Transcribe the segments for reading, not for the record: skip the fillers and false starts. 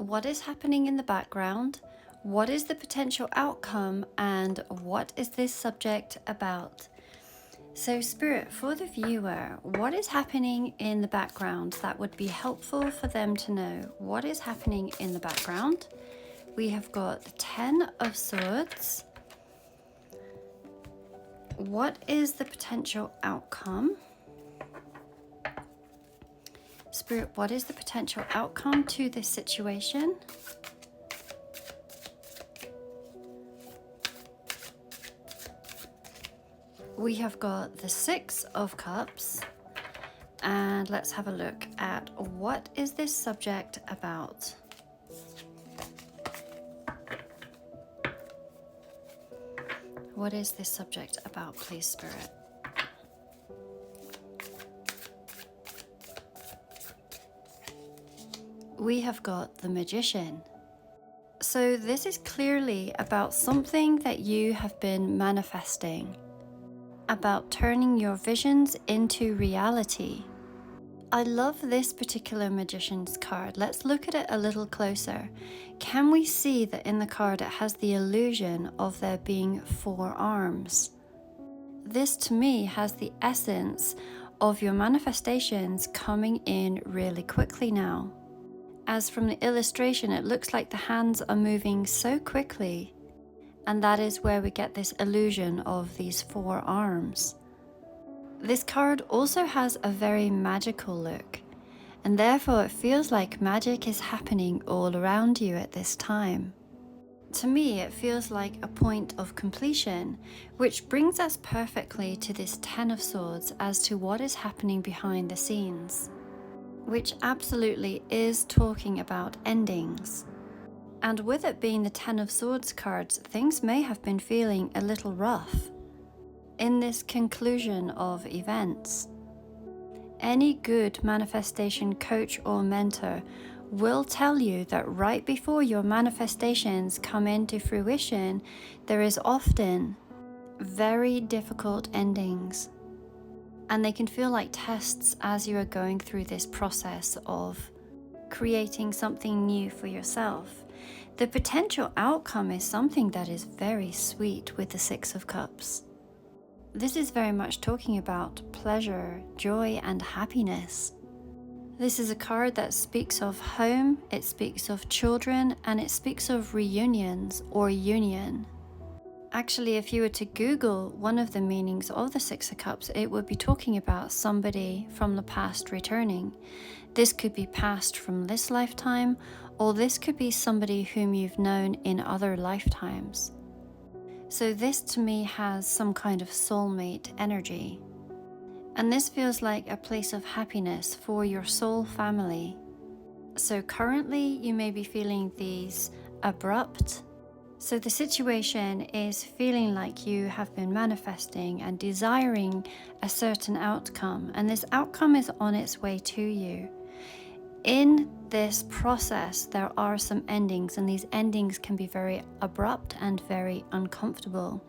What is happening in the background? What is the potential outcome? And what is this subject about? So, Spirit, for the viewer, what is happening in the background that would be helpful for them to know? What is happening in the background? We have got the Ten of Swords. What is the potential outcome? Spirit, what is the potential outcome to this situation? We have got the Six of Cups, and let's have a look at what is this subject about. What is this subject about, please, Spirit? We have got the Magician. So this is clearly about something that you have been manifesting, about turning your visions into reality. I love this particular Magician's card. Let's look at it a little closer. Can we see that in the card it has the illusion of there being 4 arms? This to me has the essence of your manifestations coming in really quickly now. As from the illustration, it looks like the hands are moving so quickly, and that is where we get this illusion of these 4 arms. This card also has a very magical look, and therefore it feels like magic is happening all around you at this time. To me, it feels like a point of completion, which brings us perfectly to this Ten of Swords as to what is happening behind the scenes, which absolutely is talking about endings. And with it being the Ten of Swords cards, things may have been feeling a little rough in this conclusion of events. Any good manifestation coach or mentor will tell you that right before your manifestations come into fruition, there is often very difficult endings. And they can feel like tests as you are going through this process of creating something new for yourself. The potential outcome is something that is very sweet with the Six of Cups. This is very much talking about pleasure, joy, and happiness. This is a card that speaks of home, it speaks of children, and it speaks of reunions or union. Actually, if you were to Google one of the meanings of the Six of Cups, it would be talking about somebody from the past returning. This could be past from this lifetime, or this could be somebody whom you've known in other lifetimes. So this to me has some kind of soulmate energy. And this feels like a place of happiness for your soul family. So currently you may be feeling these abrupt. So the situation is feeling like you have been manifesting and desiring a certain outcome, and this outcome is on its way to you. In this process, there are some endings, and these endings can be very abrupt and very uncomfortable.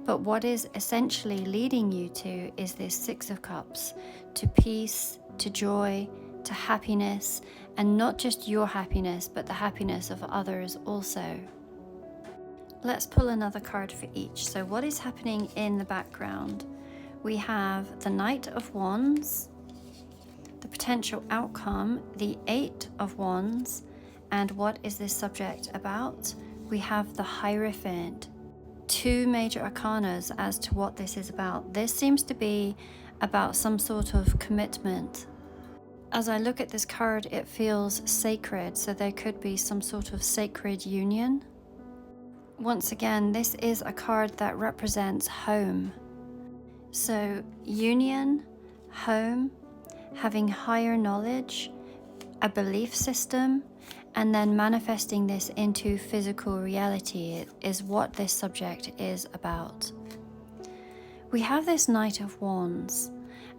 But what is essentially leading you to is this Six of Cups, to peace, to joy, to happiness, and not just your happiness, but the happiness of others also. Let's pull another card for each. So what is happening in the background? We have the Knight of Wands, the potential outcome, the Eight of Wands, and what is this subject about? We have the Hierophant. 2 major arcanas as to what this is about. This seems to be about some sort of commitment. As I look at this card, it feels sacred, so there could be some sort of sacred union. Once again, this is a card that represents home. So union, home, having higher knowledge, a belief system, and then manifesting this into physical reality is what this subject is about. We have this Knight of Wands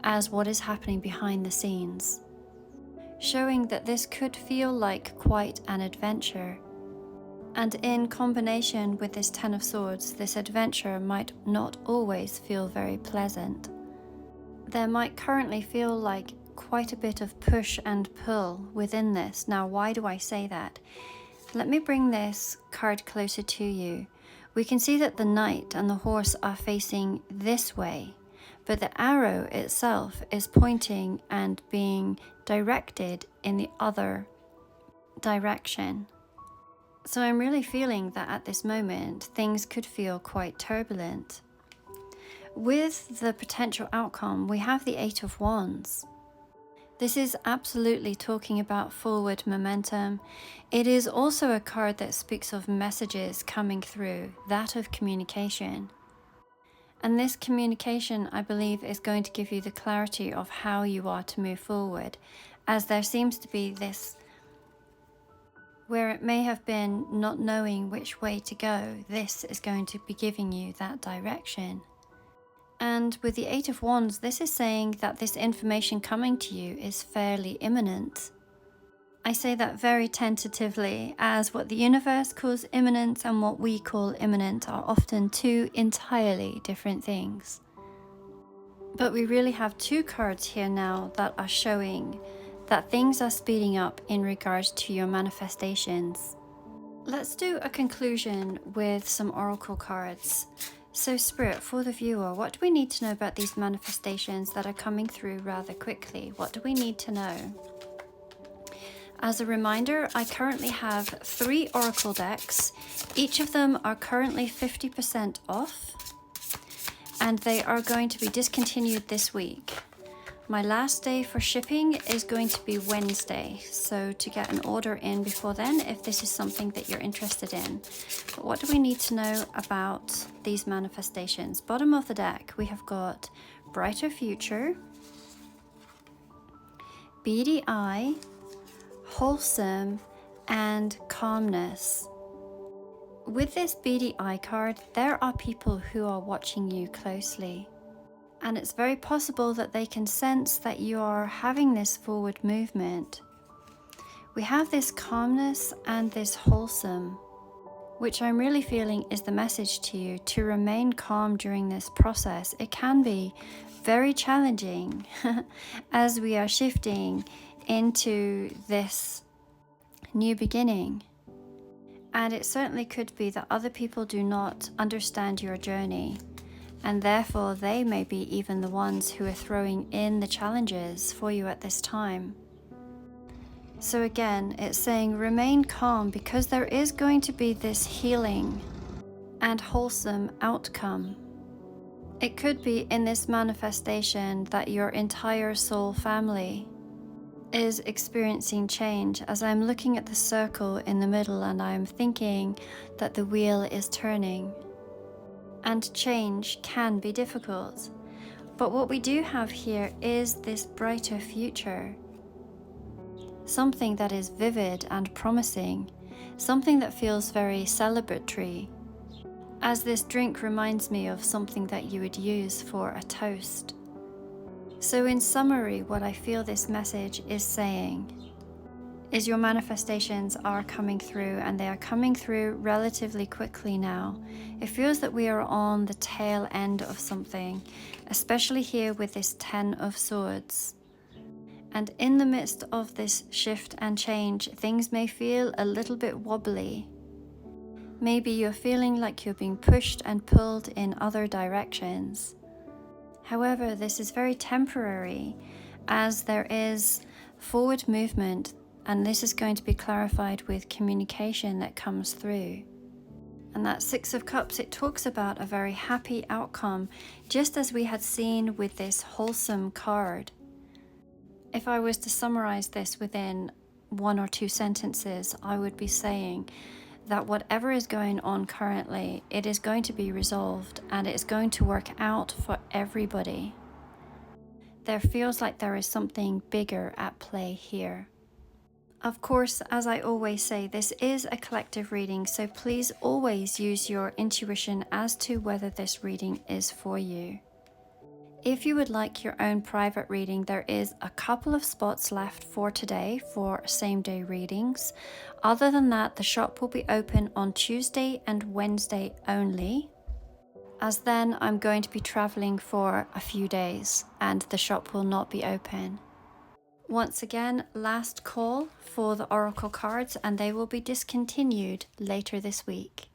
as what is happening behind the scenes, showing that this could feel like quite an adventure. And in combination with this Ten of Swords, this adventure might not always feel very pleasant. There might currently feel like quite a bit of push and pull within this. Now, why do I say that? Let me bring this card closer to you. We can see that the knight and the horse are facing this way, but the arrow itself is pointing and being directed in the other direction. So I'm really feeling that at this moment, things could feel quite turbulent. With the potential outcome, we have the Eight of Wands. This is absolutely talking about forward momentum. It is also a card that speaks of messages coming through, that of communication. And this communication, I believe, is going to give you the clarity of how you are to move forward, as there seems to be this, where it may have been not knowing which way to go, this is going to be giving you that direction. And with the Eight of Wands, this is saying that this information coming to you is fairly imminent. I say that very tentatively, as what the universe calls imminent and what we call imminent are often two entirely different things. But we really have two cards here now that are showing that things are speeding up in regards to your manifestations. Let's do a conclusion with some oracle cards. So Spirit, for the viewer, what do we need to know about these manifestations that are coming through rather quickly? What do we need to know? As a reminder, I currently have 3 oracle decks. Each of them are currently 50% off, and they are going to be discontinued this week. My last day for shipping is going to be Wednesday, so to get an order in before then if this is something that you're interested in. But what do we need to know about these manifestations? Bottom of the deck, we have got Brighter Future, Beady Eye, Wholesome, and Calmness. With this Beady Eye card, there are people who are watching you closely. And it's very possible that they can sense that you are having this forward movement. We have this calmness and this wholesome, which I'm really feeling is the message to you to remain calm during this process. It can be very challenging as we are shifting into this new beginning. And it certainly could be that other people do not understand your journey, and therefore they may be even the ones who are throwing in the challenges for you at this time. So again, it's saying remain calm, because there is going to be this healing and wholesome outcome. It could be in this manifestation that your entire soul family is experiencing change, as I'm looking at the circle in the middle and I'm thinking that the wheel is turning. And change can be difficult. But what we do have here is this brighter future. Something that is vivid and promising. Something that feels very celebratory. As this drink reminds me of something that you would use for a toast. So in summary, what I feel this message is saying is your manifestations are coming through, and they are coming through relatively quickly now. It feels that we are on the tail end of something, especially here with this 10 of Swords. And in the midst of this shift and change, things may feel a little bit wobbly. Maybe you're feeling like you're being pushed and pulled in other directions. However, this is very temporary, as there is forward movement. And this is going to be clarified with communication that comes through. And that 6 of Cups, it talks about a very happy outcome, just as we had seen with this wholesome card. If I was to summarize this within 1 or 2 sentences, I would be saying that whatever is going on currently, it is going to be resolved and it is going to work out for everybody. There feels like there is something bigger at play here. Of course, as I always say, this is a collective reading, so please always use your intuition as to whether this reading is for you. If you would like your own private reading, there is a couple of spots left for today for same-day readings. Other than that, the shop will be open on Tuesday and Wednesday only, as then I'm going to be traveling for a few days and the shop will not be open. Once again, last call for the oracle cards, and they will be discontinued later this week.